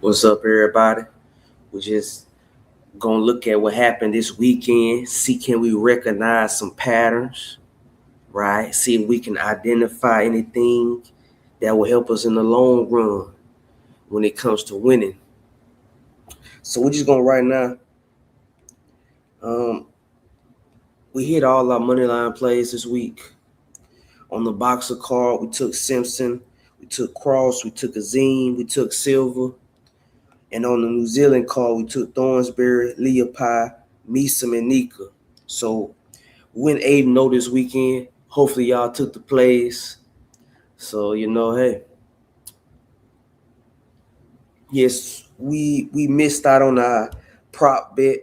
What's up, everybody? We're just gonna look at what happened this weekend, see can we recognize some patterns, right? See if we can identify anything that will help us in the long run when it comes to winning. So we're just gonna right now. Um, we hit all our money line plays this week. On the boxer card, we took Simpson, we took Cross, we took Azim, we took Silver. And on the New Zealand card, we took Thornsberry, Leopi, Meesum, and Nika. So we went 8-0 this weekend. Hopefully y'all took the plays. So, hey. Yes, we missed out on our prop bet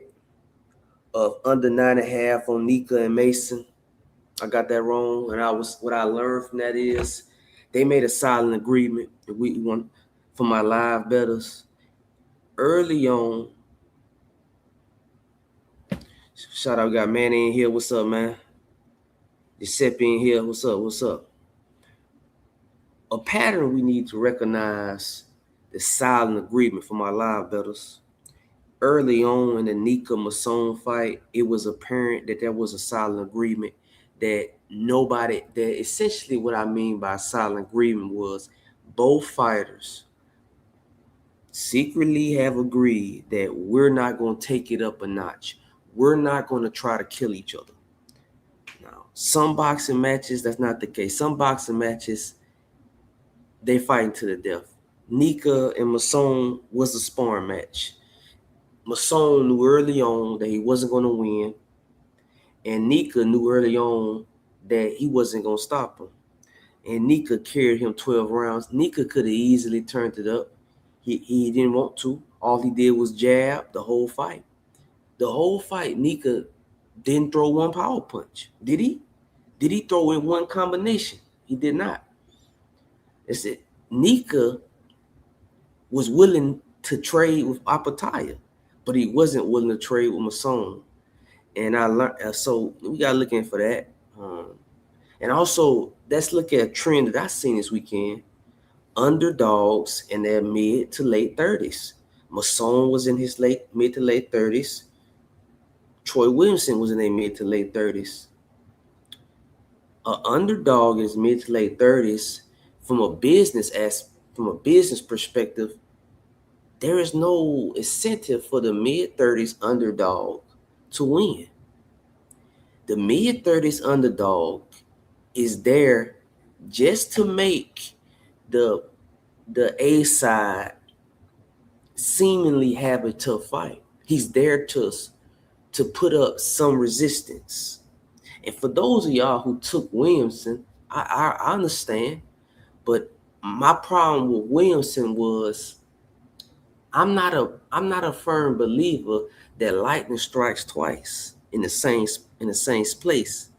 of under 9.5 on Nika and Mason. I got that wrong. And what I learned from that is they made a silent agreement that we won for my live bettors. Early on, shout out, we got Manny in here. What's up, man? Giuseppe in here. What's up? What's up? A pattern we need to recognize the silent agreement for my live bettors. Early on in the Nika Masson fight, it was apparent that there was a silent agreement that essentially what I mean by silent agreement was both fighters secretly have agreed that we're not going to take it up a notch. We're not going to try to kill each other. Now, some boxing matches, that's not the case. Some boxing matches, they fighting to the death. Nika and Masson was a sparring match. Masson knew early on that he wasn't going to win, and Nika knew early on that he wasn't going to stop him. And Nika carried him 12 rounds. Nika could have easily turned it up. He didn't want to. All he did was jab the whole fight. The whole fight, Nika didn't throw one power punch. Did he? Did he throw in one combination? He did not. That's it. Nika was willing to trade with Apataya, but he wasn't willing to trade with Masson. And I learned, so we got to look in for that. And also, let's look at a trend that I seen this weekend. Underdogs in their mid to late 30s. Masson was in his mid to late 30s. Troy Williamson was in their mid to late 30s. An underdog in his mid to late 30s, from a business perspective, there is no incentive for the mid-30s underdog to win. The mid-30s underdog is there just to make the A side seemingly have a tough fight. He's there to put up some resistance. And for those of y'all who took Williamson, I understand, but my problem with Williamson was I'm not a firm believer that lightning strikes twice in the same place.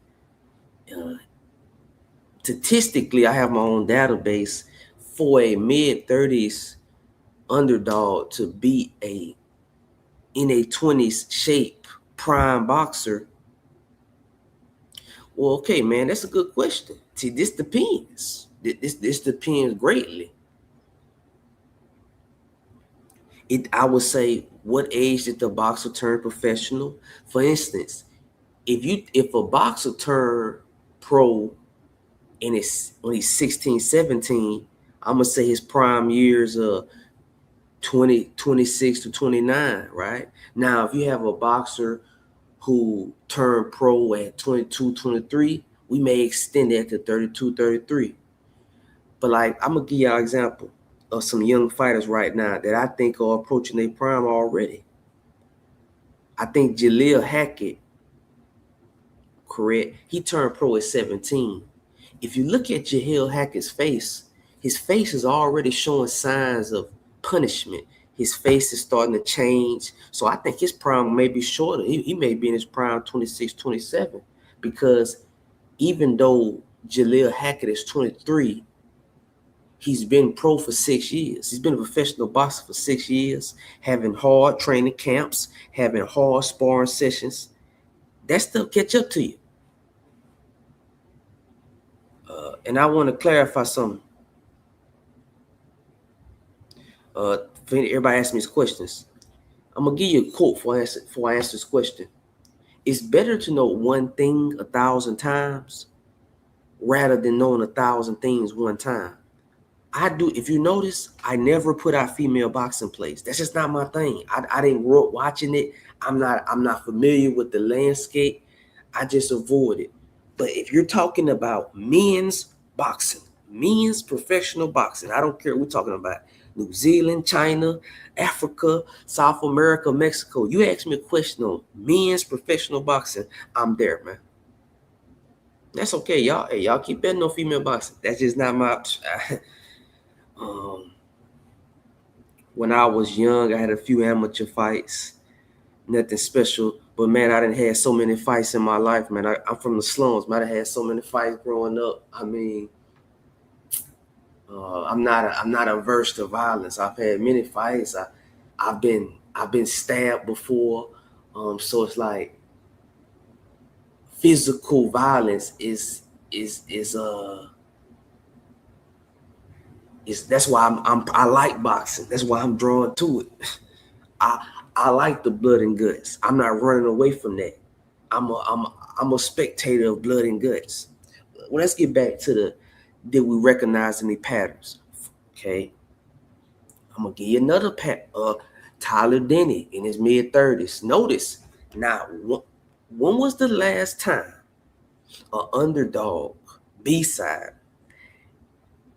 Statistically, I have my own database for a mid-30s underdog to beat in a 20s shape prime boxer. Well, okay, man, that's a good question. See, this depends. This depends greatly. I would say, what age did the boxer turn professional? For instance, if a boxer turned pro when he's 16, 17, I'm gonna say his prime years are 26 to 29, right? Now, if you have a boxer who turned pro at 22, 23, we may extend that to 32, 33. But like, I'm gonna give y'all an example of some young fighters right now that I think are approaching their prime already. I think Jaleel Hackett, correct? He turned pro at 17. If you look at Jaleel Hackett's face, his face is already showing signs of punishment. His face is starting to change. So I think his prime may be shorter. He may be in his prime 26, 27, because even though Jaleel Hackett is 23, he's been pro for 6 years. He's been a professional boxer for 6 years, having hard training camps, having hard sparring sessions. That stuff catch up to you. And I want to clarify something. everybody asks me these questions, I'm gonna give you a quote before I answer this question. It's better to know one thing 1,000 times rather than knowing 1,000 things one time. I do. If you notice, I never put out female boxing plays. That's just not my thing. I didn't grow up watching it. I'm not familiar with the landscape. I just avoid it. But if you're talking about men's boxing, men's professional boxing, I don't care. We're talking about New Zealand, China, Africa, South America, Mexico. You ask me a question on men's professional boxing, I'm there, man. That's okay, y'all. Hey, y'all keep betting on female boxing. That's just not my. um, when I was young, I had a few amateur fights. Nothing special, but man, I didn't have so many fights in my life, man. I'm from the slums, man. I had so many fights growing up. I mean, I'm not averse to violence. I've had many fights. I've been stabbed before. So it's like physical violence is that's why I like boxing. That's why I'm drawn to it. I I like the blood and guts. I'm not running away from that. I'm a spectator of blood and guts. Well, let's get back to the did we recognize any patterns? Okay, I'm gonna give you another Tyler Denny in his mid-30s. Notice now, when was the last time an underdog B-side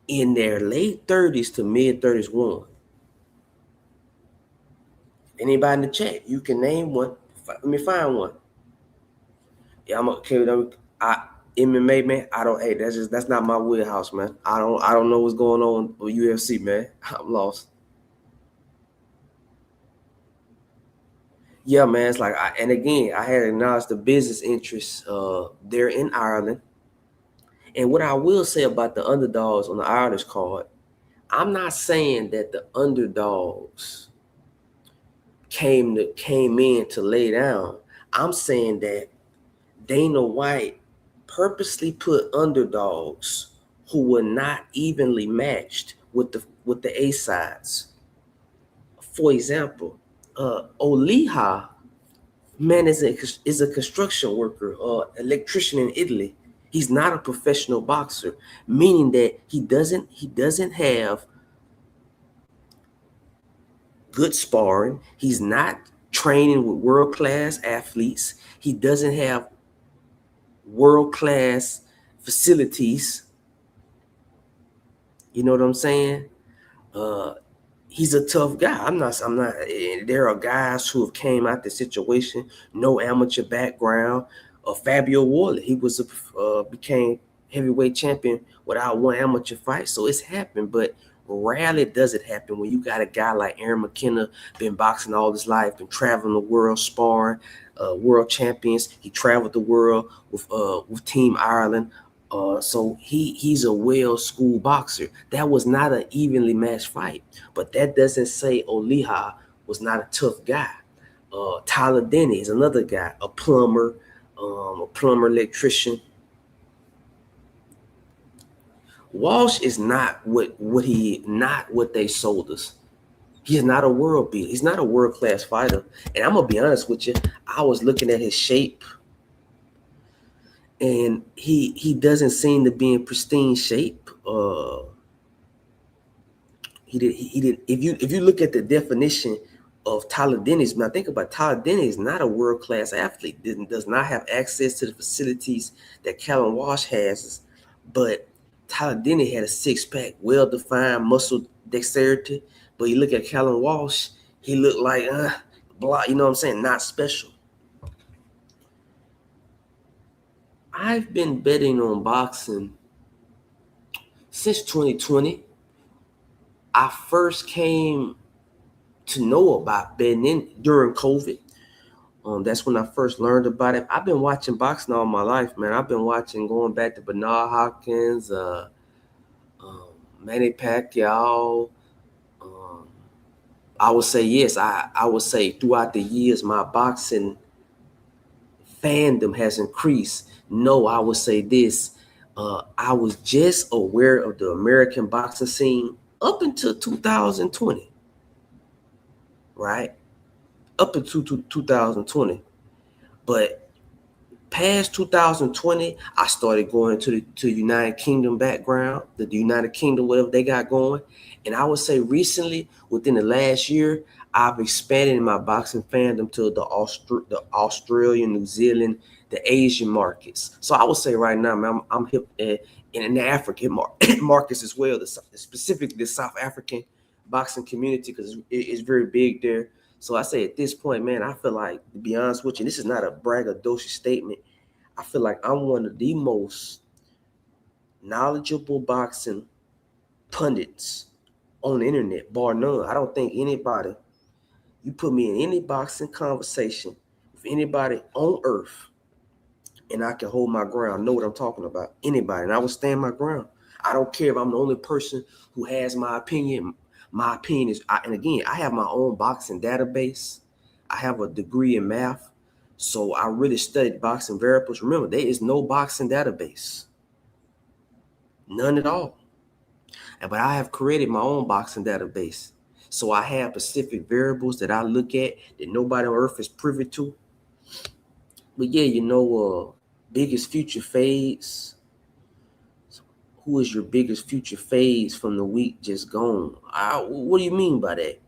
in their late 30s to mid-30s won? Anybody in the chat, you can name one. Let me find one. Yeah, I'm okay. MMA, man. I don't. Hey, that's not my wheelhouse, man. I don't know what's going on with UFC, man. I'm lost. Yeah, man. It's like, and again, I had acknowledged the business interests there in Ireland. And what I will say about the underdogs on the Irish card, I'm not saying that the underdogs came in to lay down. I'm saying that Dana White purposely put underdogs who were not evenly matched with the A sides. For example, Oliha, man, is a construction worker, electrician in Italy. He's not a professional boxer, meaning that he doesn't have good sparring. He's not training with world class athletes. He doesn't have world class facilities. You know what I'm saying? Uh, he's a tough guy. I'm not. There are guys who have came out the situation, no amateur background. Fabio Warley, he was became heavyweight champion without one amateur fight. So it's happened, but rarely does it happen when you got a guy like Aaron McKenna, been boxing all his life, been traveling the world, sparring, world champions. He traveled the world with Team Ireland. So he's a well-schooled boxer. That was not an evenly matched fight, but that doesn't say Oliha was not a tough guy. Tyler Denny is another guy, a plumber electrician. Walsh is not what they sold us. He's not a world beater. He's not a world-class fighter. And I'm gonna be honest with you, I was looking at his shape, and he doesn't seem to be in pristine shape. He did. If you look at the definition of Tyler Denny's, when I think about Tyler Denny, is not a world class athlete. Does not have access to the facilities that Callum Walsh has. But Tyler Denny had a six-pack, well-defined muscle dexterity. But you look at Callum Walsh, he looked like blah. You know what I'm saying? Not special. I've been betting on boxing since 2020. I first came to know about betting during COVID. That's when I first learned about it. I've been watching boxing all my life, man. I've been watching going back to Bernard Hopkins, Manny Pacquiao. I would say yes. I would say throughout the years, my boxing fandom has increased. No, I would say this. I was just aware of the American boxing scene up until 2020. right? Up until 2020. But past 2020, I started going to the United Kingdom background, the United Kingdom, whatever they got going. And I would say recently, within the last year, I've expanded my boxing fandom to the Australian, New Zealand, the Asian markets. So I would say right now, man, I'm hip in the African markets as well, specifically the South African boxing community, because it's very big there. So I say at this point, man, I feel like, to be honest with you, this is not a braggadocious statement. I feel like I'm one of the most knowledgeable boxing pundits on the internet, bar none. I don't think anybody, you put me in any boxing conversation with anybody on earth, and I can hold my ground, know what I'm talking about, anybody, and I will stand my ground. I don't care if I'm the only person who has my opinion. My opinion is, and again, I have my own boxing database. I have a degree in math. So I really studied boxing variables. Remember, there is no boxing database. None at all. But I have created my own boxing database. So I have specific variables that I look at that nobody on earth is privy to. But yeah, biggest future fades. Who is your biggest future fades from the week just gone? What do you mean by that?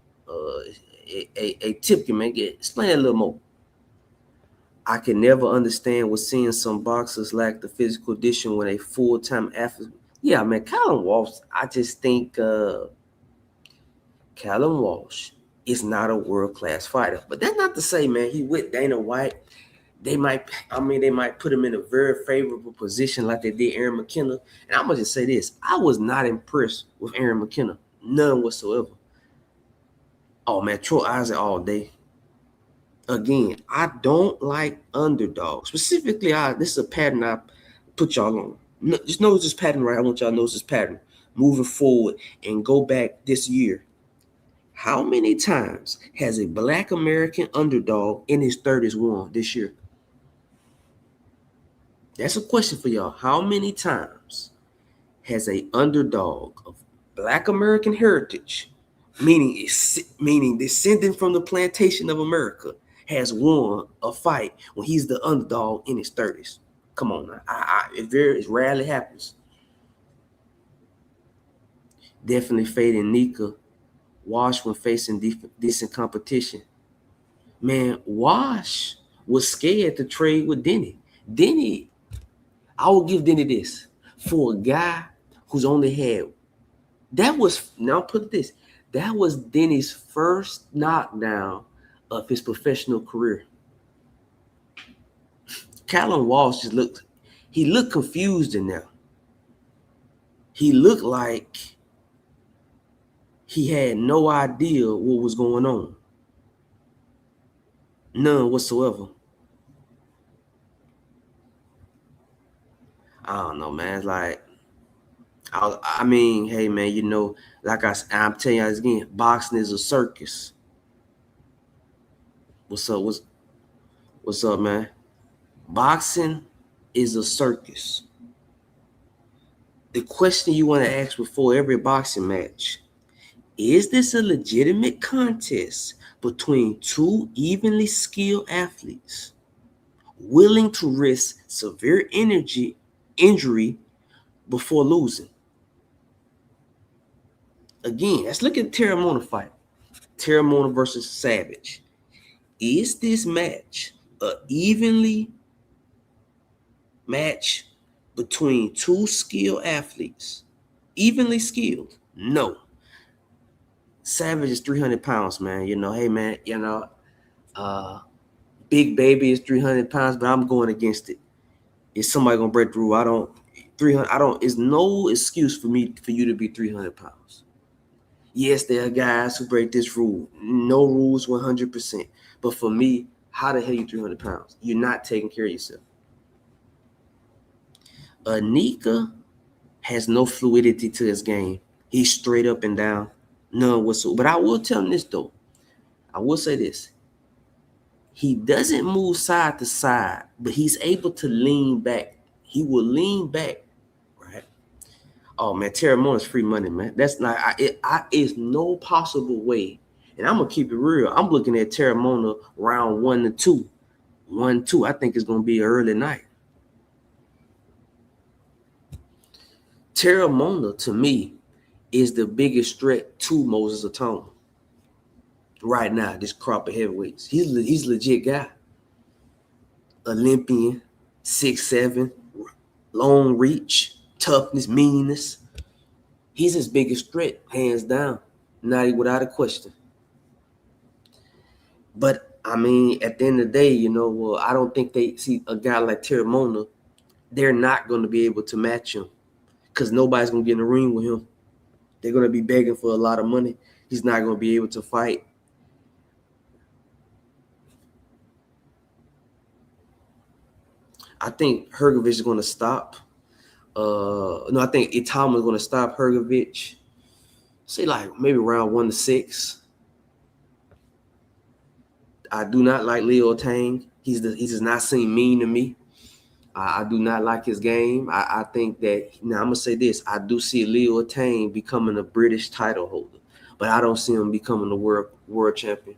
A tip, man. Explain that a little more. I can never understand what seeing some boxers lack the physical condition when a full-time athlete. Yeah, man, Callum Walsh, I just think Callum Walsh is not a world-class fighter. But that's not to say, man, he with Dana White. They might put him in a very favorable position like they did Aaron McKenna. And I'm gonna just say this: I was not impressed with Aaron McKenna, none whatsoever. Oh man, Troy Isaac all day. Again, I don't like underdogs. Specifically, this is a pattern I put y'all on. No, just notice this pattern, right? I want y'all to notice this pattern moving forward and go back this year. How many times has a Black American underdog in his 30s won this year? That's a question for y'all. How many times has a underdog of Black American heritage, meaning descending from the plantation of America, has won a fight when he's the underdog in his 30s? Come on now. It rarely happens. Definitely fading Nika. Wash when facing decent competition. Man, Wash was scared to trade with Denny. Denny, I will give Denny this. For a guy who's only had, that was Denny's first knockdown of his professional career. Callum Walsh he looked confused in there. He looked like he had no idea what was going on. None whatsoever. I don't know, man. It's like, I mean, hey, man, like I'm telling you again, boxing is a circus. What's up? What's up, man? Boxing is a circus. The question you want to ask before every boxing match: is this a legitimate contest between two evenly skilled athletes willing to risk severe injury before losing? Again, let's look at Terry Mona fight. Terry Mona versus Savage. Is this match a evenly match between two skilled athletes? Evenly skilled? No. Savage is 300 pounds, man. Hey, man, Big Baby is 300 pounds, but I'm going against it. Is somebody going to break the rule? 300, it's no excuse for you to be 300 pounds. Yes, there are guys who break this rule. No rules 100%. But for me, how the hell are you 300 pounds? You're not taking care of yourself. Anika has no fluidity to his game. He's straight up and down. None whatsoever. But I will tell him this, though. I will say this. He doesn't move side to side, but he's able to lean back. He will lean back, right? Oh, man, Terry Mona's free money, man. That's not, it's no possible way And I'm gonna keep it real. I'm looking at Terramona round 1-2. 1-2. I think it's gonna be an early night. Terramona to me is the biggest threat to Moses Atone right now. This crop of heavyweights. He's a legit guy. Olympian, 6'7", long reach, toughness, meanness. He's his biggest threat, hands down, not without a question. But I mean, at the end of the day, I don't think they see a guy like Terramona. They're not going to be able to match him because nobody's going to get in the ring with him. They're going to be begging for a lot of money. He's not going to be able to fight. I think Hrgovic is going to stop. No, I think Itama is going to stop Hrgovic. Say like maybe round 1-6. I do not like Leo Tang. He does not seem mean to me. I do not like his game. I think that now I'm gonna say this. I do see Leo Tang becoming a British title holder, but I don't see him becoming a world champion.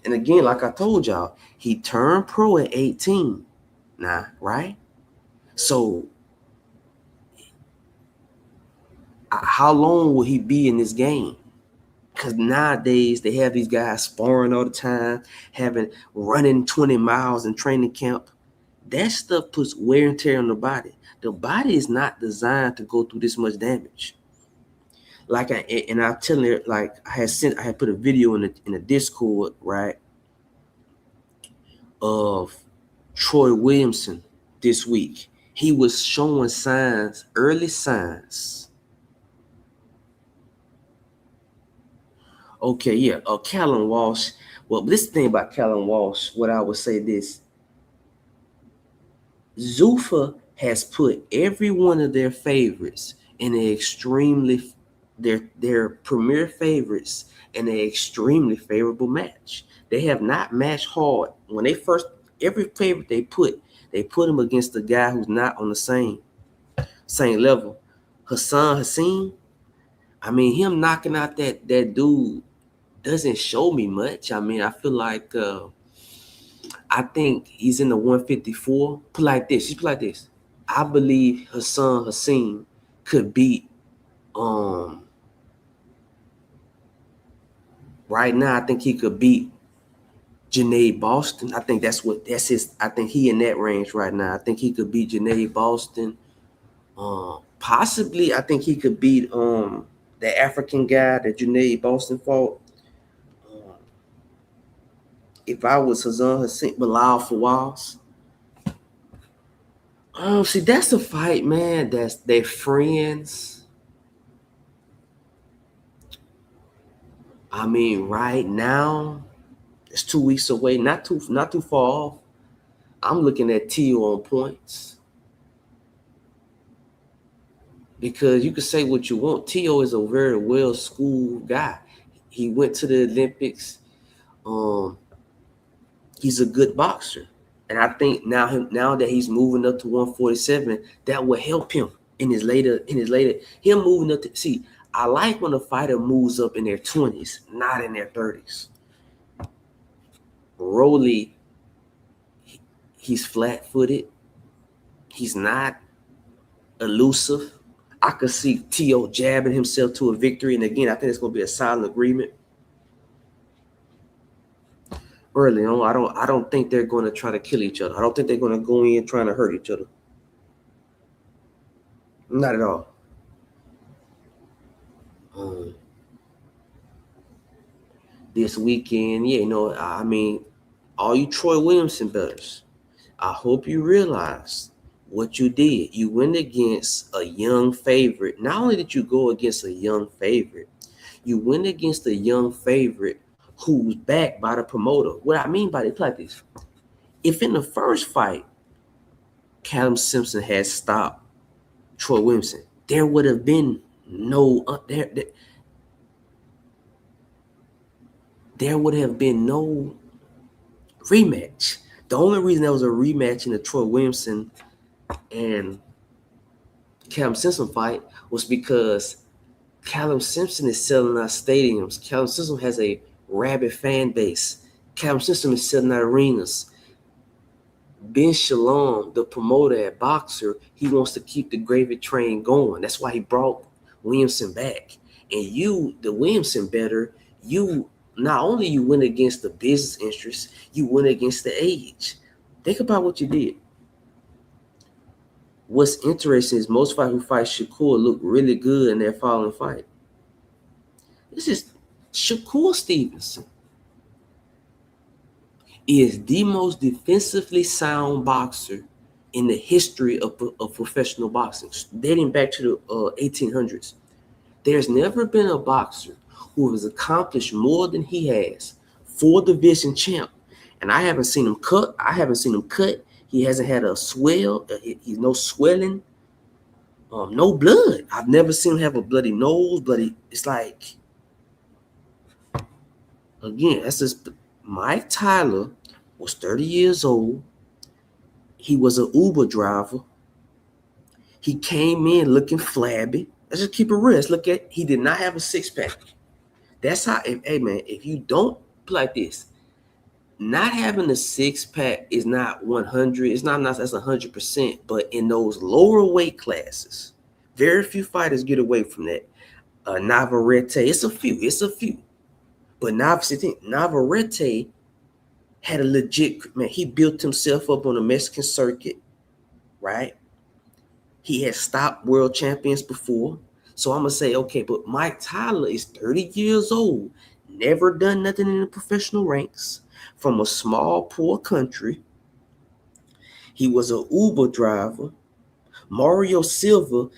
And again, like I told y'all, he turned pro at 18. Nah, right? So how long will he be in this game? Because nowadays they have these guys sparring all the time, running 20 miles in training camp. That stuff puts wear and tear on the body. The body is not designed to go through this much damage. Like I'm telling her, like I had put a video in the Discord, right, of Troy Williamson this week. He was showing early signs. Okay, yeah, Callum Walsh. Well, this thing about Callum Walsh, what I would say this. Zuffa has put every one of their favorites in their premier favorites in an extremely favorable match. They have not matched hard. When they first, every favorite they put them against the guy who's not on the same level. Hassan, I mean, him knocking out that dude doesn't show me much. I mean, I feel like I think he's in the 154. Put like this. I believe Hassan could beat right now. I think he could beat Janae Boston. I think that's his. I think he in that range right now. I think he could beat Janae Boston. Possibly, I think he could beat the African guy that Janae Boston fought. If I was Hassan, Bilal Fawaz. See, that's a fight, man. That's their friends. I mean, right now, it's 2 weeks away. Not too far off. I'm looking at Tio on points. Because you can say what you want. Tio is a very well-schooled guy. He went to the Olympics. He's a good boxer. And I think now that he's moving up to 147, that will help him in his later him moving up to see. I like when a fighter moves up in their 20s, not in their 30s. Rolly, he's flat-footed. He's not elusive. I could see Tio jabbing himself to a victory. And again, I think it's going to be a silent agreement. Early on, I don't think they're going to try to kill each other. I don't think they're going to go in trying to hurt each other. Not at all. This weekend, I mean, all you Troy Williamson bettors, I hope you realize what you did. You went against a young favorite. Not only did you go against a young favorite, you went against a young favorite who's backed by the promoter. What I mean by it, like this. If in the first fight, Callum Simpson had stopped Troy Williamson, there would have been no there would have been no rematch. The only reason there was a rematch in the Troy Williamson and Callum Simpson fight was because Callum Simpson is selling out stadiums. Callum Simpson has a rabid fan base. Callum Simpson is selling out arenas. Ben Shalom, the promoter at Boxer, he wants to keep the gravy train going. That's why he brought Williamson back. And you, the Williamson better, you not only you went against the business interests, you went against the age. Think about what you did. What's interesting is most fighters who fight Shakur look really good in their following fight. This is Shakur Stevenson is the most defensively sound boxer in the history of professional boxing, dating back to the 1800s. There's never been a boxer who has accomplished more than he has. 4 division champ. And I haven't seen him cut. He hasn't had a swell. He's no swelling. No blood. I've never seen him have a bloody nose, bloody. It's like, again, that's just Mike Tyler was 30 years old. He was an Uber driver. He came in looking flabby. Let's just keep it real. Let's look at, he did not have a six-pack. That's how, hey man, if you don't play like this, not having a six-pack is not 100. It's not that's 100%. But in those lower weight classes, very few fighters get away from that. Navarrete, it's a few. But Navarrete had a legit, man, he built himself up on the Mexican circuit, right? He had stopped world champions before. So I'm going to say, okay, but Mike Tyler is 30 years old, never done nothing in the professional ranks, from a small, poor country. He was an Uber driver. Mario Silva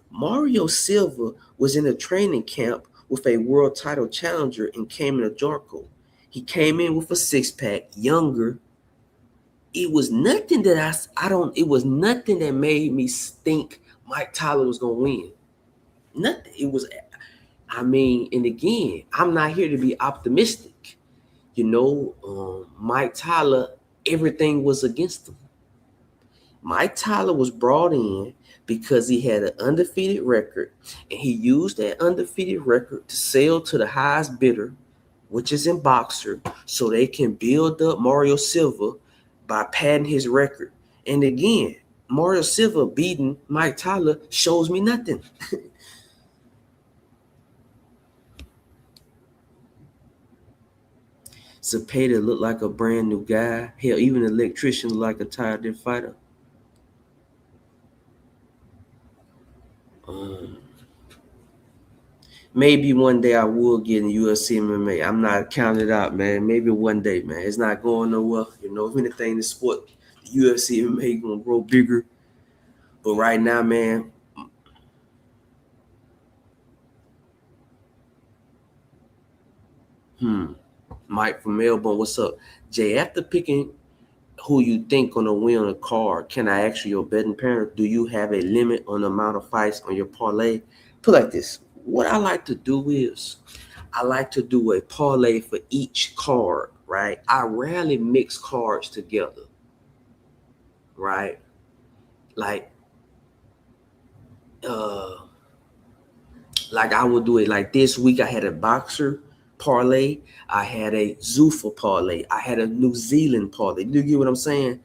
Mario Silva was in a training camp with a world title challenger and came in a Jarko. He came in with a six-pack, younger. It was nothing that it was nothing that made me think Mike Tyler was going to win. Nothing. It was, and again, I'm not here to be optimistic. Mike Tyler, everything was against him. Mike Tyler was brought in because he had an undefeated record, and he used that undefeated record to sell to the highest bidder, which is in Boxer, so they can build up Mario Silva by padding his record. And again, Mario Silva beating Mike Tyler shows me nothing. Cepeda looked like a brand new guy. Hell, even the electrician looked like a tired fighter. Maybe one day I will get in UFC MMA. I'm not counting it out, man. Maybe one day, man. It's not going nowhere. If anything in the sport, UFC MMA gonna grow bigger. But right now, man, Mike from Melbourne, what's up? Jay, after picking who you think gonna win on a card, can I ask you your betting parent? Do you have a limit on the amount of fights on your parlay? Put like this. What I like to do is I like to do a parlay for each card, right? I rarely mix cards together, right? Like I would do it like this week. I had a Boxer parlay. I had a Zuffa parlay. I had a New Zealand parlay. Do you get what I'm saying?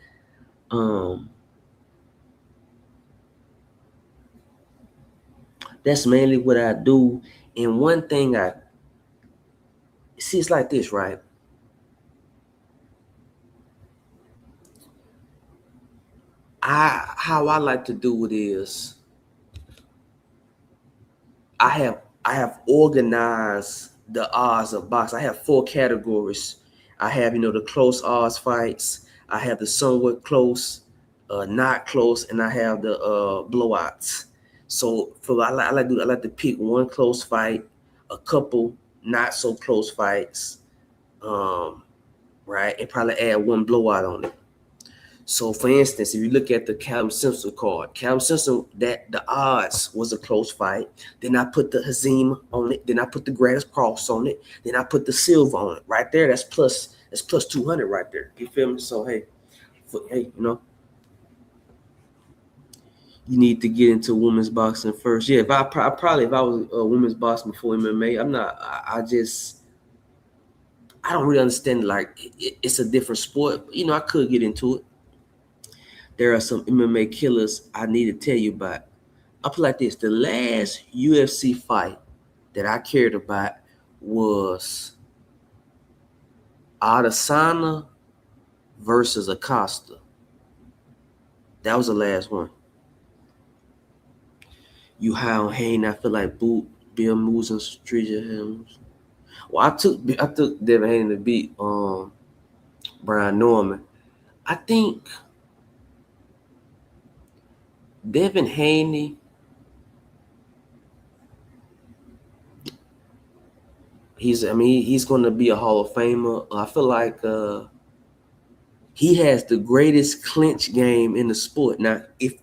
That's mainly what I do. And one thing I see, it's like this, right? How I like to do it is I have organized the odds of box. I have 4 categories. I have, the close odds fights. I have the somewhat close, not close, and I have the blowouts. So I like to pick one close fight, a couple not so close fights, right, and probably add one blowout on it. So, for instance, if you look at the Callum Simpson card, Callum Simpson, that the odds was a close fight. Then I put the Hazim on it. Then I put the Gratis Cross on it. Then I put the Silva on it. Right there, that's plus 200 right there. You feel me? So, hey, you need to get into women's boxing first. Yeah, if I probably if I was women's boxing before MMA, I'm not. I don't really understand. Like it's a different sport. You know, I could get into it. There are some MMA killers I need to tell you about. I put like this: the last UFC fight that I cared about was Adesanya versus Acosta. That was the last one. You How Hayne, I feel like Boot, Bill Moose and Stranger Helms. Well, I took Devin Haney to beat Brian Norman. I think Devin Haney, he's gonna be a Hall of Famer. I feel like he has the greatest clinch game in the sport. Now, if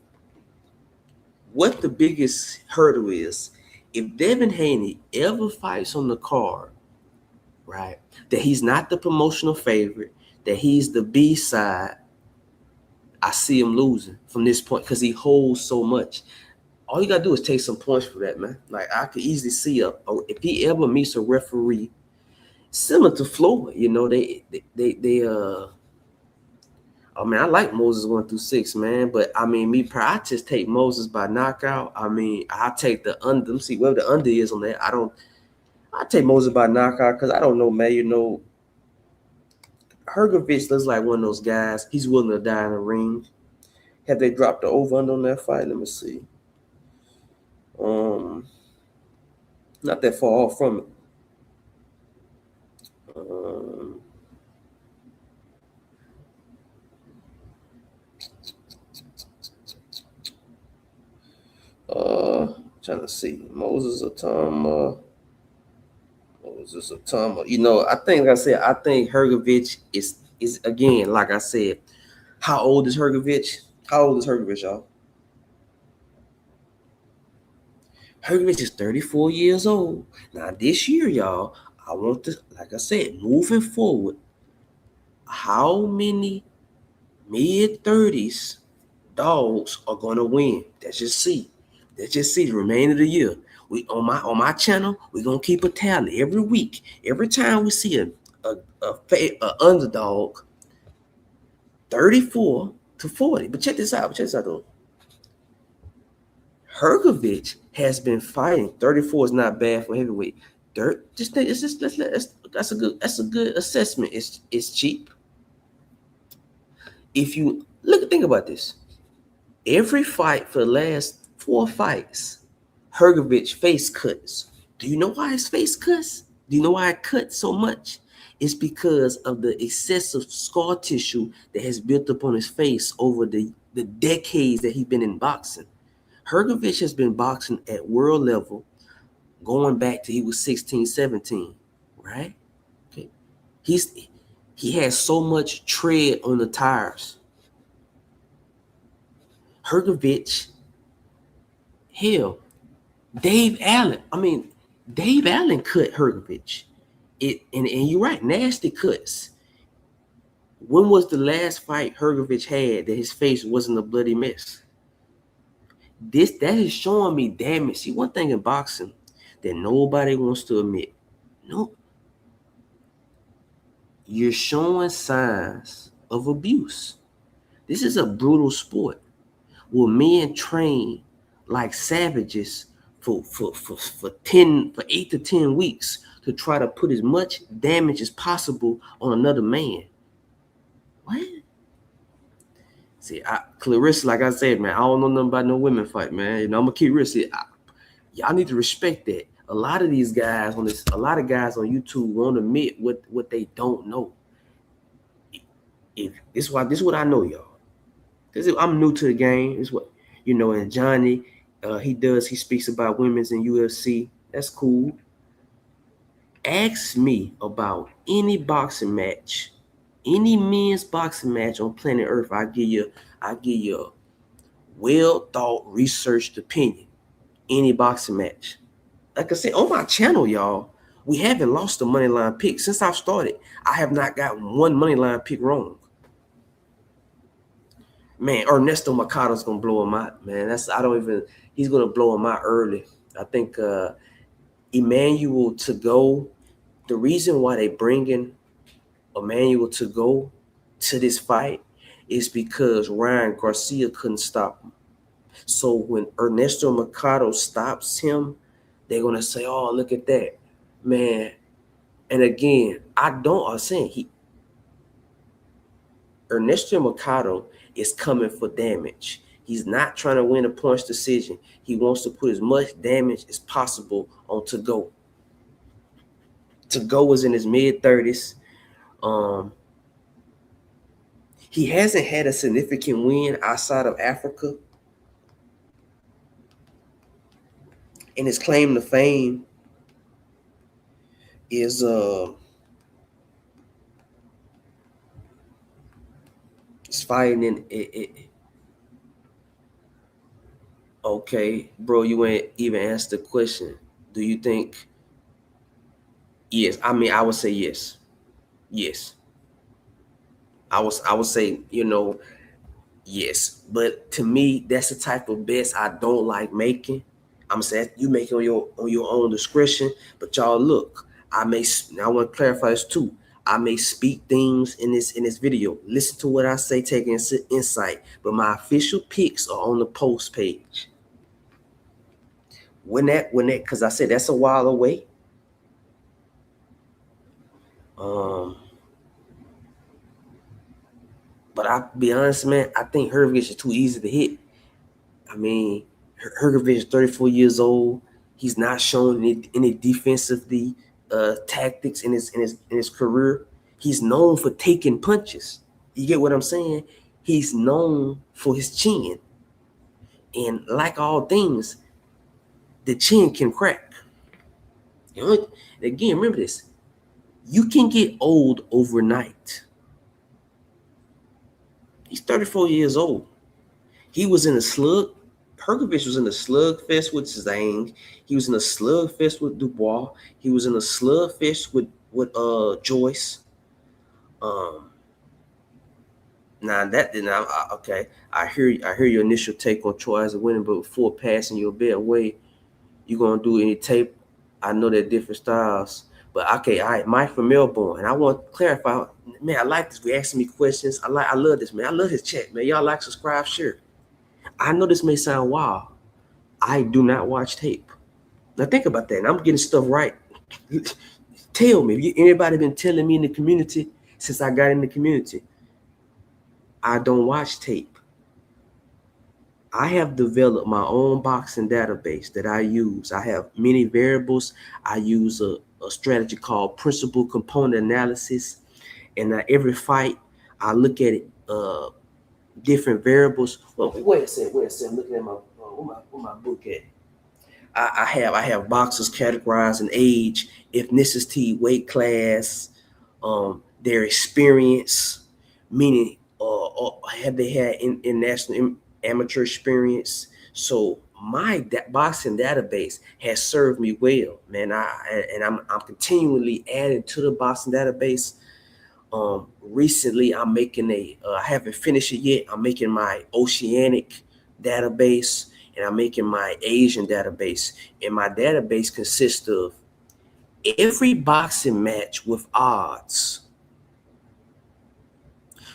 what the biggest hurdle is, if Devin Haney ever fights on the card, right, that he's not the promotional favorite, that he's the B side, I see him losing from this point because he holds so much. All you gotta do is take some points for that, man. Like I could easily see if he ever meets a referee similar to Floyd, you know, they I mean, I like Moses 1 through 6, man, but I mean, I just take Moses by knockout. I mean, I take the under. Let's see whatever the under is on that. I take Moses by knockout because I don't know, man. You know, Hergovich looks like one of those guys. He's willing to die in the ring. Have they dropped the over under on that fight? Let me see. Not that far off from it. Um, Trying to see Moses Atama. Moses Atama. You know, I think like I said, I think Hergovich is again, like I said. How old is Hergovich? How old is Hergovich, y'all? Hergovich is 34 years old. Now this year, y'all, I want to, like I said, moving forward, how many mid-30s dogs are gonna win? Let's just see. Let's just see the remainder of the year. We on my channel, we're gonna keep a tally every week. Every time we see a underdog, 34 to 40. But check this out. Check this out though. Hergovich has been fighting. 34 is not bad for heavyweight. Just think, it's just that's a good assessment. It's cheap. If you think about this, every fight for the last 4 fights, Hergovich face cuts. Do you know why his face cuts? Do you know why it cuts so much? It's because of the excessive scar tissue that has built up on his face over the decades that he's been in boxing. Hergovich has been boxing at world level going back to he was 16, 17, right? Okay. He has so much tread on the tires. Hergovich, hell, Dave Allen cut Hergovich. And you're right, nasty cuts. When was the last fight Hergovich had that his face wasn't a bloody mess? That is showing me damage. See, one thing in boxing that nobody wants to admit. No. You're showing signs of abuse. This is a brutal sport where men train like savages for 8 to 10 weeks to try to put as much damage as possible on another man. What? See, Clarissa, like I said, man, I don't know nothing about no women fight, man. You know, I'm gonna keep real. See, y'all need to respect that. A lot of guys on YouTube won't admit what they don't know. If this is what I know, y'all. I'm new to the game. It's what you know. And Johnny, he speaks about women's in UFC. That's cool. Ask me about any boxing match, any men's boxing match on planet Earth. I give you a well thought, researched opinion. Any boxing match. Like I said, on my channel, y'all, we haven't lost a money line pick since I've started. I have not got one money line pick wrong. Man, Ernesto Mercado's gonna blow him out, man. He's gonna blow him out early. I think Emmanuel to go. The reason why they bringing Emmanuel to go to this fight is because Ryan Garcia couldn't stop him. So when Ernesto Mercado stops him, they're gonna say, "Oh, look at that, man." And again, I'm saying Ernesto Mercado is coming for damage. He's not trying to win a punch decision. He wants to put as much damage as possible on To Go. To Go is in his mid-30s. He hasn't had a significant win outside of Africa. And his claim to fame is he's fighting in it. Okay, bro, you ain't even asked the question. Do you think? Yes, I mean, I would say yes. Yes, I would say, yes. But to me, that's the type of bets I don't like making. I'm saying you make it on your own discretion. But y'all, look, I want to clarify this too. I may speak things in this video. Listen to what I say, take insight. But my official picks are on the post page. Because I said that's a while away. But I'll be honest, man, I think Hervich is too easy to hit. I mean, Hervich is 34 years old. He's not showing any defensively tactics in his career. He's known for taking punches. You get what I'm saying? He's known for his chin. And like all things, the chin can crack. Again, remember this. You can get old overnight. He's 34 years old. He was in a slug. Hergovich was in a slugfest with Zhang. He was in a slugfest with Dubois. He was in a slugfest with Joyce. Now that did not okay. I hear your initial take on Troy as a winner, but before passing your bet away, you gonna do any tape? I know they're different styles, but okay, all right. Mike from Melbourne, and I want to clarify. Man, I like this. We asking me questions. I love this, man. I love his chat, man. Y'all like, subscribe, share. I know this may sound wild. I do not watch tape. Now think about that. And I'm getting stuff right. Tell me, anybody been telling me in the community since I got in the community? I don't watch tape. I have developed my own boxing database that I use. I have many variables. I use a strategy called principal component analysis. And every fight, I look at it, different variables. Well, wait a second. I'm looking at where my book at. I have boxers categorized in age, ethnicity, weight class, their experience, meaning have they had international amateur experience. So my boxing database has served me well, man. I'm continually adding to the boxing database. Recently I'm making I haven't finished it yet. I'm making my Oceanic database and I'm making my Asian database. And my database consists of every boxing match with odds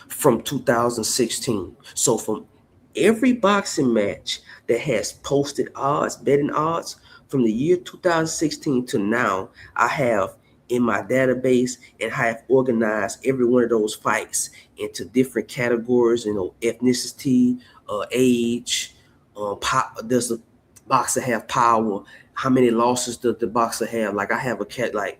from 2016. So from every boxing match that has posted odds, betting odds from the year 2016 to now, I have in my database and I have organized every one of those fights into different categories, ethnicity, age, does the boxer have power? How many losses does the boxer have? Like I have a category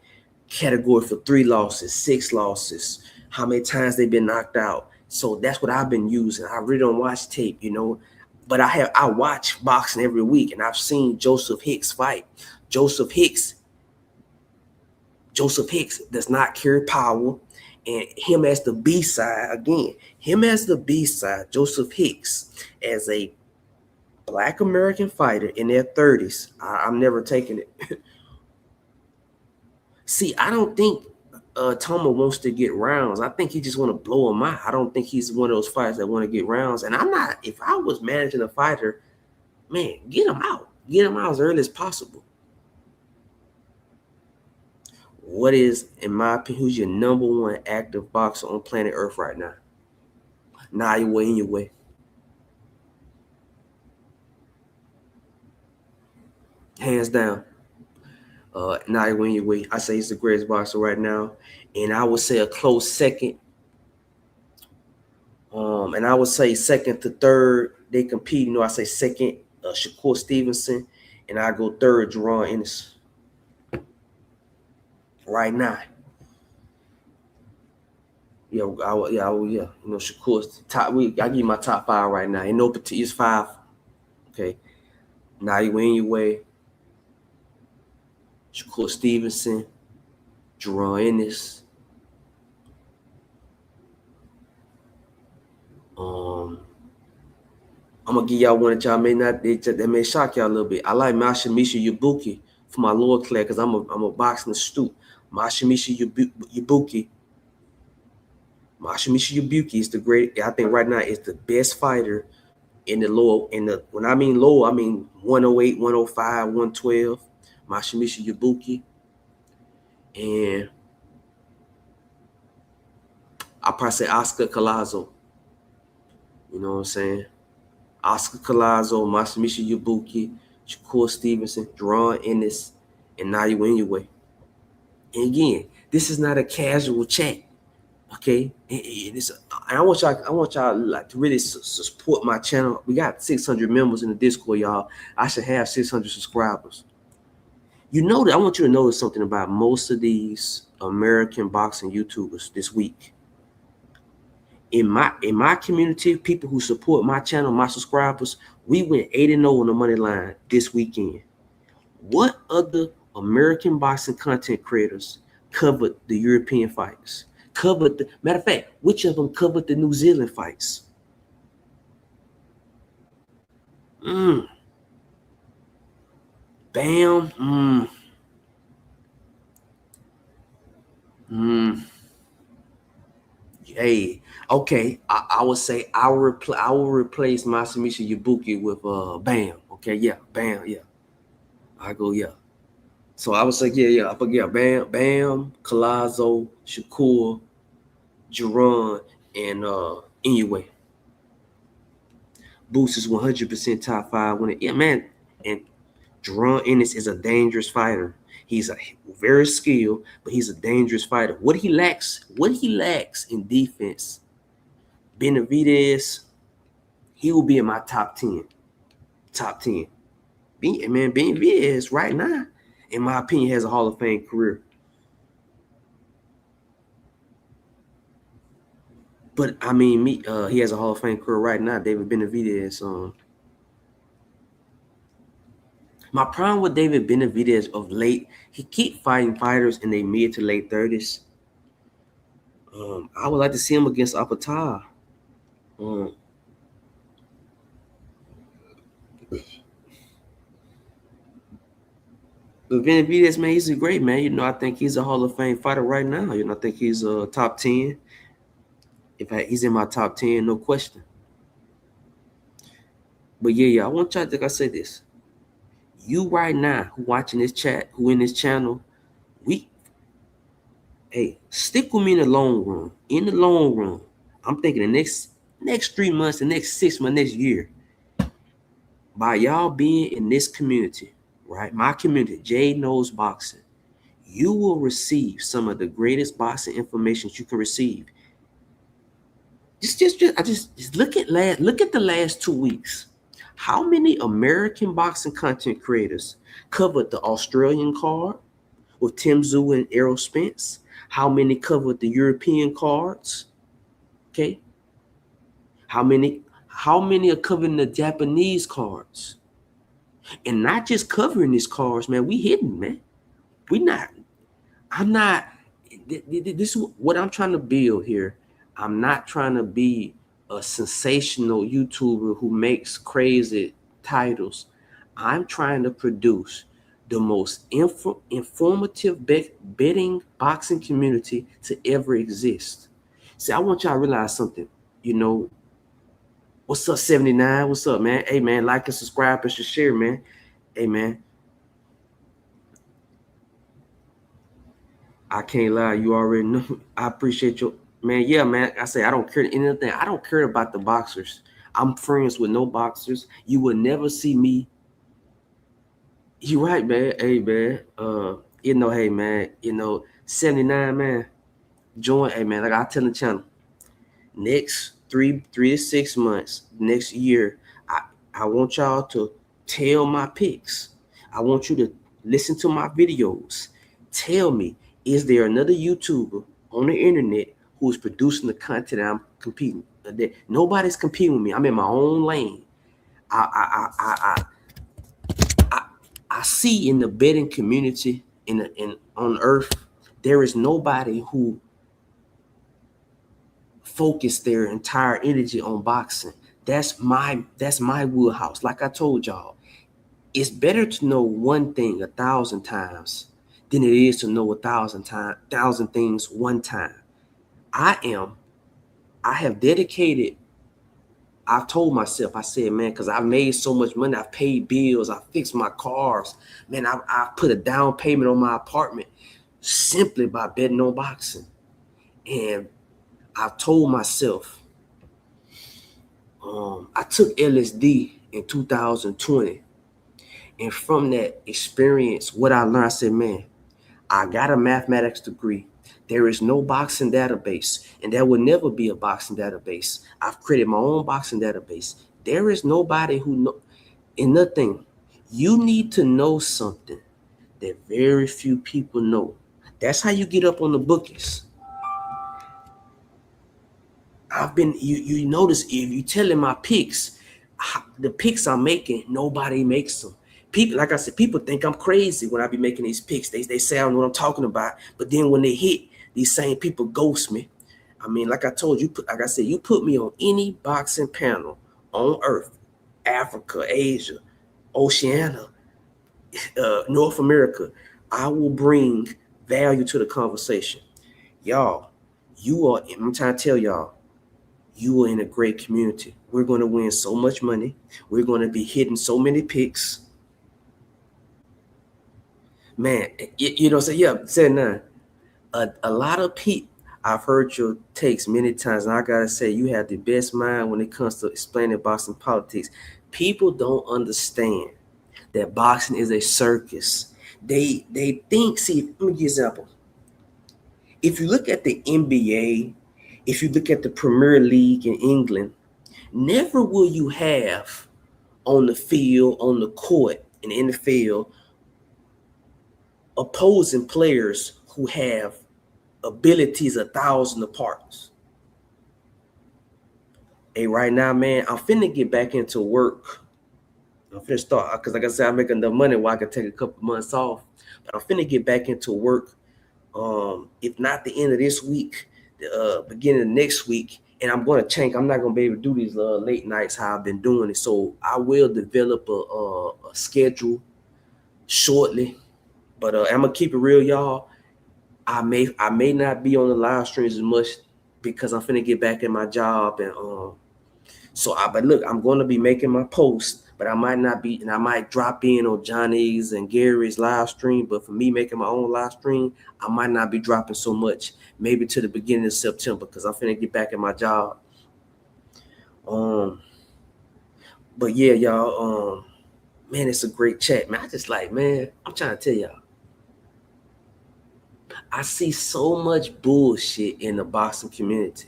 for 3 losses, 6 losses, how many times they've been knocked out. So that's what I've been using. I really don't watch tape, but I watch boxing every week, and I've seen Joseph Hicks fight. Joseph Hicks does not carry power, and him as the B-side, Joseph Hicks as a Black American fighter in their 30s. I'm never taking it. See, I don't think Toma wants to get rounds. I think he just want to blow him out. I don't think he's one of those fighters that want to get rounds. And I'm not. If I was managing a fighter, man, get him out. Get him out as early as possible. What is, in my opinion, who's your number one active boxer on planet Earth right now? Nah, you're way in your way. Hands down. Now you're in your way. I say he's the greatest boxer right now. And I would say a close second. And I would say second to third, they compete. I say second, Shakur Stevenson, and I go third, Jerron Ennis. Right now. Yeah. Shakur's top. I give you my top 5 right now. In no particular, it's 5. Okay. Now you in your way. Shakur Stevenson, Jerron Ennis. I'm gonna give y'all one that y'all may not, that may shock y'all a little bit. I like Masahisa Ibuki for my lower class because I'm a boxing astute. Masahisa Ibuki. Masahisa Ibuki is the great. I think right now is the best fighter in the lower. When I mean low, I mean 108, 105, 112. Masahisa Ibuki, and I probably say Oscar Collazo. You know what I'm saying? Oscar Collazo, Masahisa Ibuki, Shakur Stevenson, Jerron Ennis, and now you in your way. And again, this is not a casual chat, okay? And I want y'all like to really support my channel. We got 600 members in the Discord, y'all. I should have 600 subscribers. I want you to notice something about most of these American boxing YouTubers this week. In my community, people who support my channel, my subscribers, we went 8-0 on the money line this weekend. What other American boxing content creators covered the European fights? Matter of fact, which of them covered the New Zealand fights? Bam. Hey, okay. I would say I will replace Masahisa Ibuki with Bam. Okay, yeah, Bam, yeah. I go, yeah. So I would say, yeah. But yeah, Bam, Collazo, Shakur, Jerron, and anyway. Boost is 100% top 5 winner. Yeah, man. And Jerron Ennis is a dangerous fighter. He's a very skilled, but he's a dangerous fighter. What he lacks in defense, Benavidez, he will be in my top 10. Top 10. Benavidez right now, in my opinion, has a Hall of Fame career. But I mean, he has a Hall of Fame career right now. David Benavidez. My problem with David Benavidez of late, he keep fighting fighters in their mid to late 30s. I would like to see him against Apata. But Benavidez, man, he's a great man. I think he's a Hall of Fame fighter right now. I think he's a top 10. In fact, he's in my top 10, no question. But yeah, I want y'all to think I say this. You right now who watching this chat, who in this channel, stick with me in the long run. In the long run, I'm thinking the next 3 months, the next 6 months, next year, by y'all being in this community, right? My community, Jay Knows Boxing, you will receive some of the greatest boxing information you can receive. Just look at the last 2 weeks. How many American boxing content creators covered the Australian card with Tim Tszyu and Errol Spence? How many covered the European cards? Okay. How many are covering the Japanese cards? And not just covering these cards, man. We hidden, man. This is what I'm trying to build here. I'm not trying to be a sensational YouTuber who makes crazy titles. I'm trying to produce the most informative betting boxing community to ever exist. See, I want y'all to realize something. You know, what's up, 79? What's up, man? Hey, man, like and subscribe and share, man. Hey, man, I can't lie. You already know. I appreciate you, man. Yeah, man. I say I don't care anything. I don't care about the boxers. I'm friends with no boxers. You will never see me. You right, man. Hey, man. Hey, man. 79, man. Join, hey, man. Like I tell the channel, next three to 6 months, next year, I want y'all to tell my picks. I want you to listen to my videos. Tell me, is there another YouTuber on the internet who's producing the content that I'm competing? Nobody's competing with me. I'm in my own lane. I see in the betting community in on earth, there is nobody who focus their entire energy on boxing. That's my wheelhouse. Like I told y'all, it's better to know one thing 1,000 times than it is to know 1,000 things one time. I have dedicated. I've told myself, I said, man, because I've made so much money, I've paid bills, I fixed my cars, man, I put a down payment on my apartment simply by betting on boxing. And I've told myself, I took LSD in 2020. And from that experience, what I learned, I said, man, I got a mathematics degree. There is no boxing database, and there will never be a boxing database. I've created my own boxing database. There is nobody who know. And nothing, you need to know something that very few people know. That's how you get up on the bookies. You notice if you telling my picks, the picks I'm making, nobody makes them. People, like I said, people think I'm crazy when I be making these picks. They say I don't know what I'm talking about, but then when they hit, these same people ghost me. I mean, like I told you, like I said, you put me on any boxing panel on earth, Africa, Asia, Oceania, North America, I will bring value to the conversation. Y'all, I'm trying to tell y'all, you are in a great community. We're going to win so much money. We're going to be hitting so many picks. Man, so yeah, said none. A lot of people, I've heard your takes many times, and I got to say, you have the best mind when it comes to explaining boxing politics. People don't understand that boxing is a circus. They think, see, let me give you an example. If you look at the NBA, if you look at the Premier League in England, never will you have on the field, on the court, and in the field, opposing players who have abilities 1,000 apart. Hey, right now, man, I'm finna get back into work. I'm finna start, because like I said, I'm making enough money where I can take a couple months off. But I'm finna get back into work. If not the end of this week, the beginning of next week. And I'm going to change. I'm not going to be able to do these late nights how I've been doing it. So I will develop a schedule shortly. But I'm gonna keep it real, y'all. I may not be on the live streams as much because I'm finna get back in my job, and but look, I'm gonna be making my posts, but I might not be, and I might drop in on Johnny's and Gary's live stream. But for me making my own live stream, I might not be dropping so much. Maybe to the beginning of September because I'm finna get back in my job. But yeah, y'all. Man, it's a great chat, man. I just like, man, I'm trying to tell y'all. I see so much bullshit in the boxing community.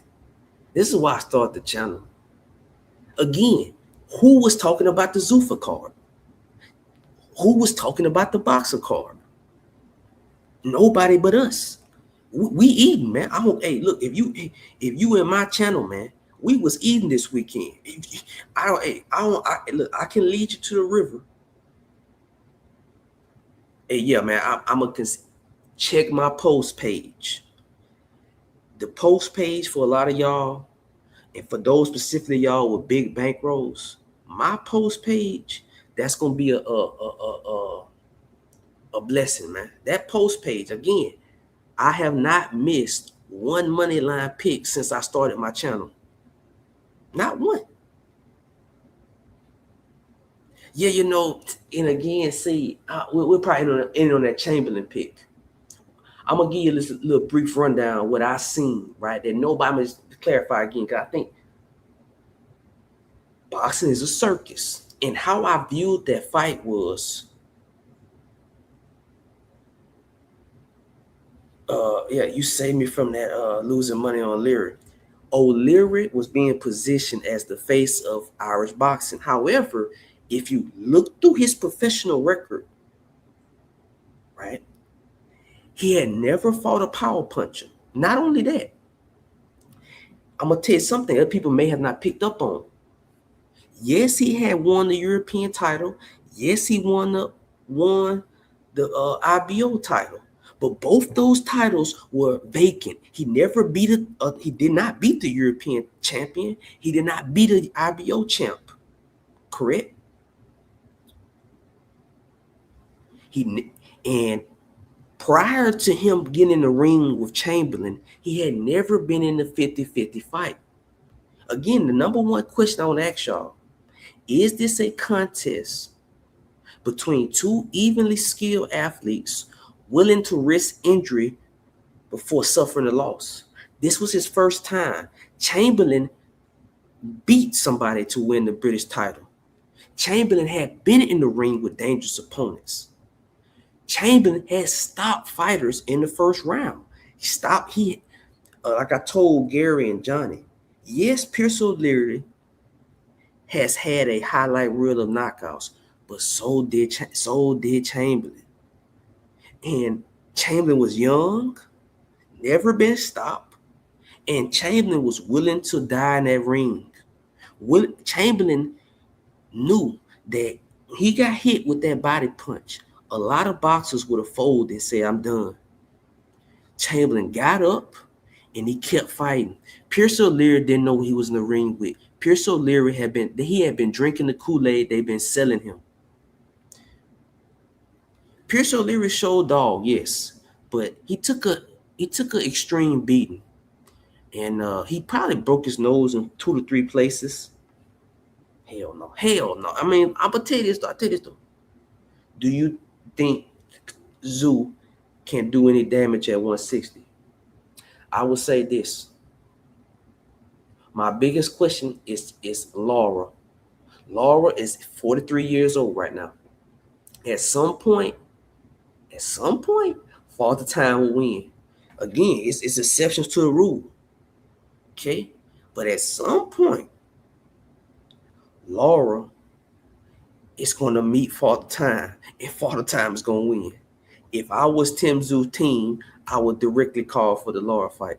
This is why I started the channel. Again, who was talking about the Zuffa card? Who was talking about the boxer card? Nobody but us. We eating, man. Hey, look, if you in my channel, man, we was eating this weekend. Look, I can lead you to the river. Hey, yeah, man, I'm gonna check my post page. The post page for a lot of y'all, and for those specifically y'all with big bankrolls, my post page, that's gonna be a blessing, man. That post page, again, I have not missed one money line pick since I started my channel. Not one. Yeah, and again, see, we're probably in on that Chamberlain pick. I'm gonna give you this little brief rundown what I seen, right? That nobody must clarify again, because I think boxing is a circus. And how I viewed that fight was, yeah, you saved me from that losing money on Leary. O'Leary was being positioned as the face of Irish boxing. However, if you look through his professional record, right, he had never fought a power puncher. Not only that, I'm gonna tell you something that people may have not picked up on. Yes, he had won the European title. Yes, he won the IBO title. But both those titles were vacant. He never beat it. He did not beat the European champion. He did not beat the IBO champ. Correct? And prior to him getting in the ring with Chamberlain, he had never been in the 50-50 fight. Again, the number one question I want to ask y'all, is this a contest between two evenly skilled athletes willing to risk injury before suffering a loss? This was his first time. Chamberlain beat somebody to win the British title. Chamberlain had been in the ring with dangerous opponents. Chamberlain had stopped fighters in the first round. Like I told Gary and Johnny, yes, Pierce O'Leary has had a highlight reel of knockouts, but so did Chamberlain. And Chamberlain was young, never been stopped, and Chamberlain was willing to die in that ring. Chamberlain knew that he got hit with that body punch. A lot of boxers would have folded and said, I'm done. Chamberlain got up and he kept fighting. Pierce O'Leary didn't know what he was in the ring with. Pierce O'Leary had been drinking the Kool-Aid they've been selling him. Pierce O'Leary showed dog, yes, but he took an extreme beating, and he probably broke his nose in 2 to 3 places. Hell no. I mean, I'm gonna tell you this though. Do you think Zoo can do any damage at 160? I will say this. My biggest question is Laura. Laura is 43 years old right now. At some point, Father Time will win. Again, it's exceptions to the rule. Okay? But at some point, Laura is going to meet Father Time, and Father Time is going to win. If I was Tim Zoo's team, I would directly call for the Laura fight.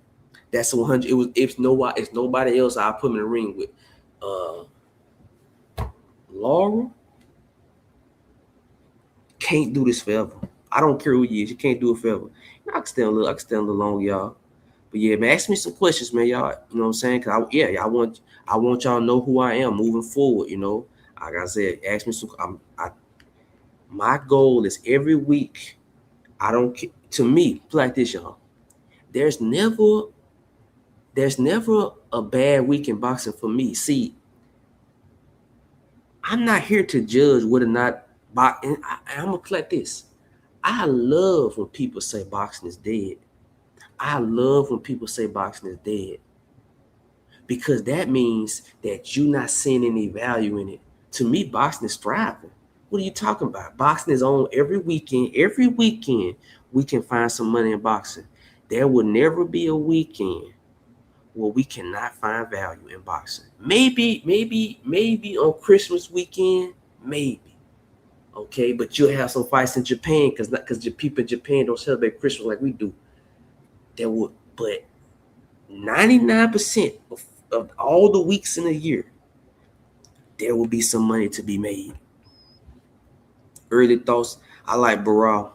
That's 100. It's nobody else I'll put him in the ring with. Laura can't do this forever. I don't care who you is. You can't do it forever. I can stay a little longer, y'all. But yeah, man, ask me some questions, man, y'all. You know what I'm saying? Cause I want y'all to know who I am moving forward. You know, like I said, ask me some. My goal is every week. I don't. To me, like this, y'all. There's never a bad week in boxing for me. See, I'm not here to judge whether or not boxing. I'm gonna collect this. I love when people say boxing is dead. I love when people say boxing is dead, because that means that you're not seeing any value in it. To me, boxing is thriving. What are you talking about? Boxing is on every weekend. Every weekend, we can find some money in boxing. There will never be a weekend where we cannot find value in boxing. Maybe on Christmas weekend, maybe. Okay, but you'll have some fights in Japan because the people in Japan don't celebrate Christmas like we do. There would, but 99% of all the weeks in a year, there will be some money to be made. Early thoughts. I like Barral.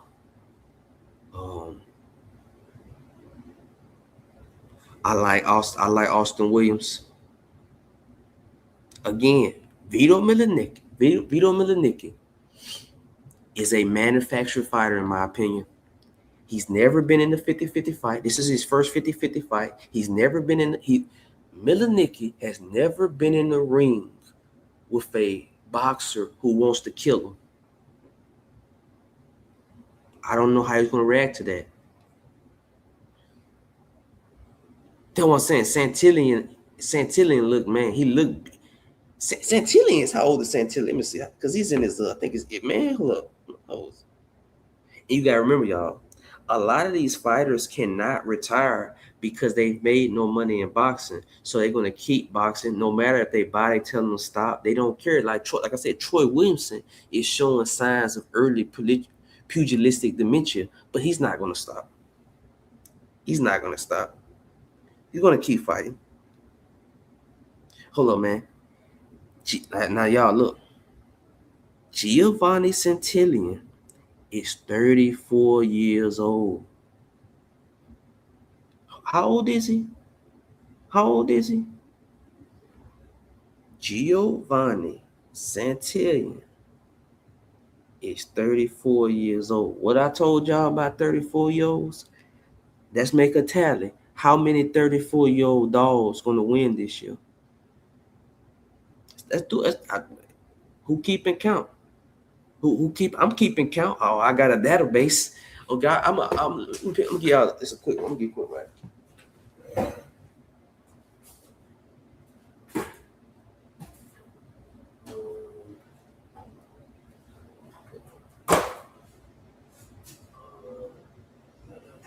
I like Austin Williams. Again, Vito Milanicki is a manufactured fighter, in my opinion. He's never been in the 50-50 fight. This is his first 50-50 fight. He's never been in Milnicki has never been in the ring with a boxer who wants to kill him. I don't know how he's going to react to that. That's what I'm saying. Santillan looked, man, he looked. Santillan is how old is Santillan? Let me see. Because he's in his, I think it's, man, hold up. And you got to remember, y'all, a lot of these fighters cannot retire because they've made no money in boxing. So they're going to keep boxing no matter if they body tell them to stop. They don't care. Like I said, Troy Williamson is showing signs of early pugilistic dementia, but he's not going to stop. He's not going to stop. He's going to keep fighting. Hold on, man. Now, y'all, look. Giovanni Santillan is 34 years old. How old is he? Giovanni Santillan is 34 years old. What I told y'all about 34-year-olds, let's make a tally. How many 34-year-old dogs going to win this year? Let's do it. Who keeping count? I'm keeping count. Oh, I got a database. Oh God, I'm gonna give y'all this a quick. I'm gonna give you a quick right.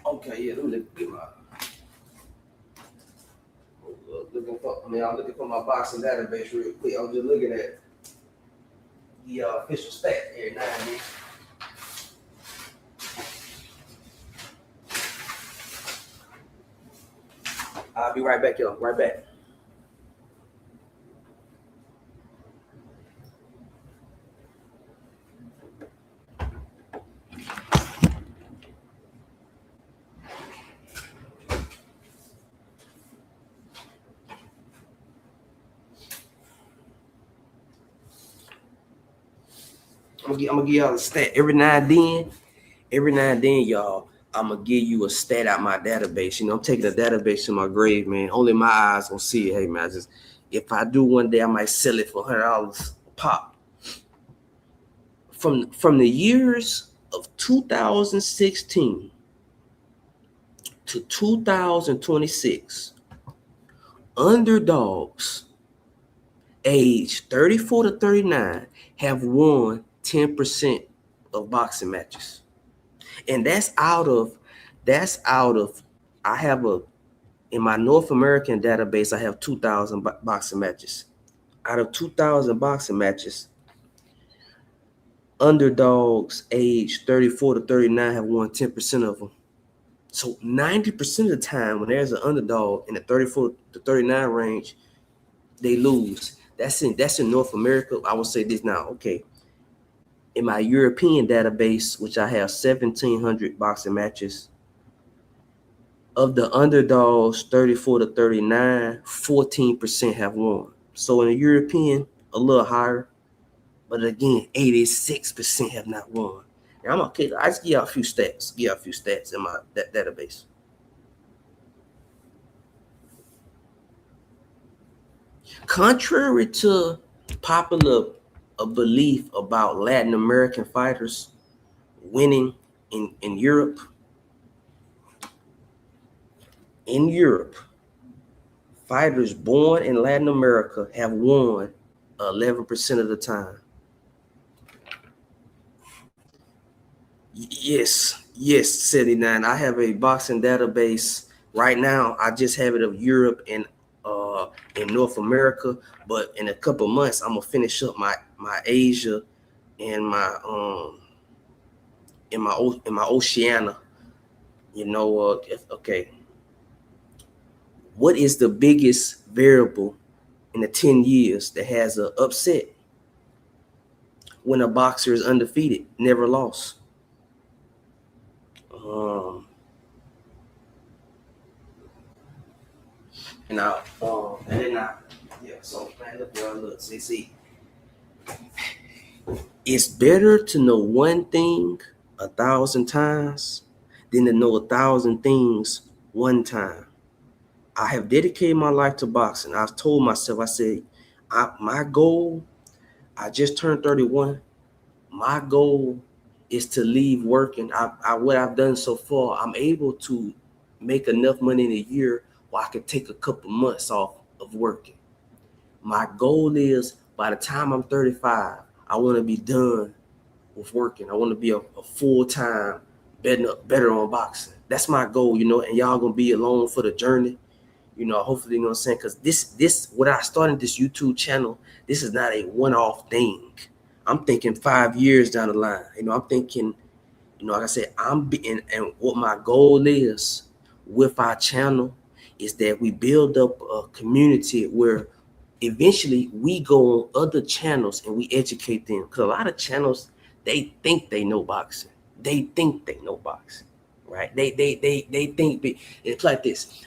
Okay, yeah, let me get my. I'm looking for my boxing database real quick. I'm just looking at the official stat here now. I'll be right back, y'all. Right back. I'm gonna give y'all a stat every now and then, y'all. I'm gonna give you a stat out my database. You know, I'm taking a database to my grave, man. Only my eyes gonna see it. Hey, man, if I do one day, I might sell it for $100 pop. From the years of 2016 to 2026, underdogs age 34 to 39 have won 10% of boxing matches. And that's out of I have in my North American database, I have 2,000 boxing matches. Out of 2,000 boxing matches, underdogs age 34 to 39 have won 10% of them. So 90% of the time when there's an underdog in the 34 to 39 range, they lose. That's in North America. I will say this now. Okay. In my European database, which I have 1,700 boxing matches, of the underdogs 34 to 39, 14% have won. So in the European, a little higher. But again, 86% have not won. Now, I'm okay. I just give you a few stats in my database. Contrary to popular belief about Latin American fighters winning in Europe, fighters born in Latin America have won 11% of the time. Yes, 79. I have a boxing database right now. I just have it of Europe and in North America, but in a couple months I'm gonna finish up my Asia and my in my Oceania. You know, okay. What is the biggest variable in the 10 years that has an upset when a boxer is undefeated, never lost? And then yeah, so man, look, see. It's better to know one thing 1,000 times than to know 1,000 things one time. I have dedicated my life to boxing. I've told myself, I said, my goal, I just turned 31. My goal is to leave working. What I've done so far, I'm able to make enough money in a year where I could take a couple months off of working. My goal is by the time I'm 35, I want to be done with working. I want to be a full-time better on boxing. That's my goal, and y'all gonna be along for the journey. Hopefully, what I'm saying, because this what I started this YouTube channel, this is not a one-off thing. I'm thinking 5 years down the line. I'm thinking, like I said, and what my goal is with our channel is that we build up a community where eventually we go on other channels and we educate them. Because a lot of channels, they think they know boxing. They think they know boxing, right? They think it's like this.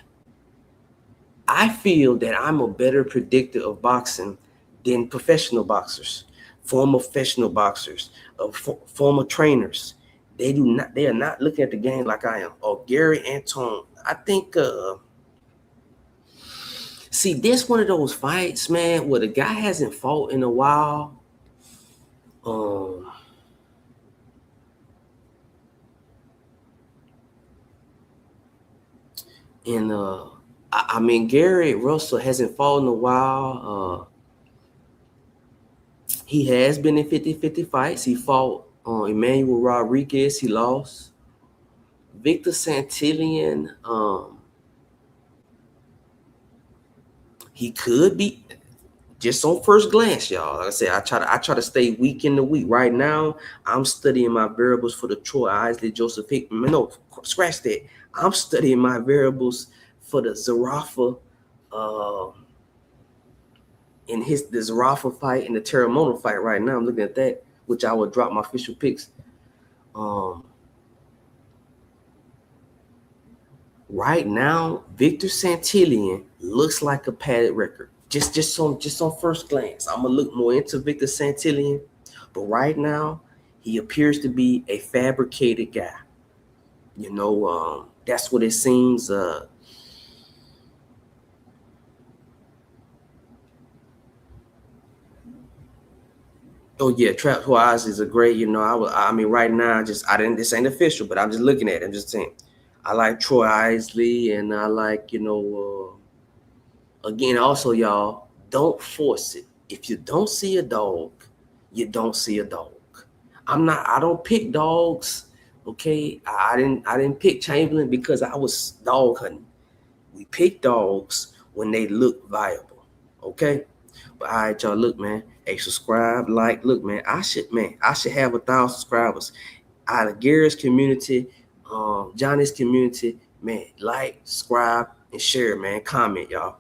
I feel that I'm a better predictor of boxing than professional boxers, former professional boxers, former trainers. They are not looking at the game like I am. Or Gary Antone. I think see, this one of those fights, man, where the guy hasn't fought in a while. Um and I mean, Gary Russell hasn't fought in a while. He has been in 50-50 fights. He fought Emmanuel Rodriguez. He lost. Victor Santillan, he could be just on first glance, y'all. Like I said, I try to stay week in the week. Right now, I'm studying my variables for the Troy Isley Joseph Hickman. No, scratch that. I'm studying my variables for the Zuffa, uh, in the Zuffa fight and the Terramona fight. Right now, I'm looking at that, which I will drop my official picks. Um, Right now, Victor Santillan looks like a padded record. Just on first glance, I'm gonna look more into Victor Santillan, but right now, he appears to be a fabricated guy. That's what it seems. Oh yeah, Trap Wise is a great. I mean, right now, I didn't. This ain't official, but I'm just looking at it. I'm just saying. I like Troy Isley, and I like again, also, y'all, don't force it. If you don't see a dog, you don't see a dog. I don't pick dogs. Okay. I didn't pick Chamberlain because I was dog hunting. We pick dogs when they look viable. Okay. But all right, y'all, look, man. Hey, subscribe, like, look, man. I should have 1,000 subscribers out of Gary's community, Johnny's community, man. Like, subscribe, and share, man. Comment, y'all.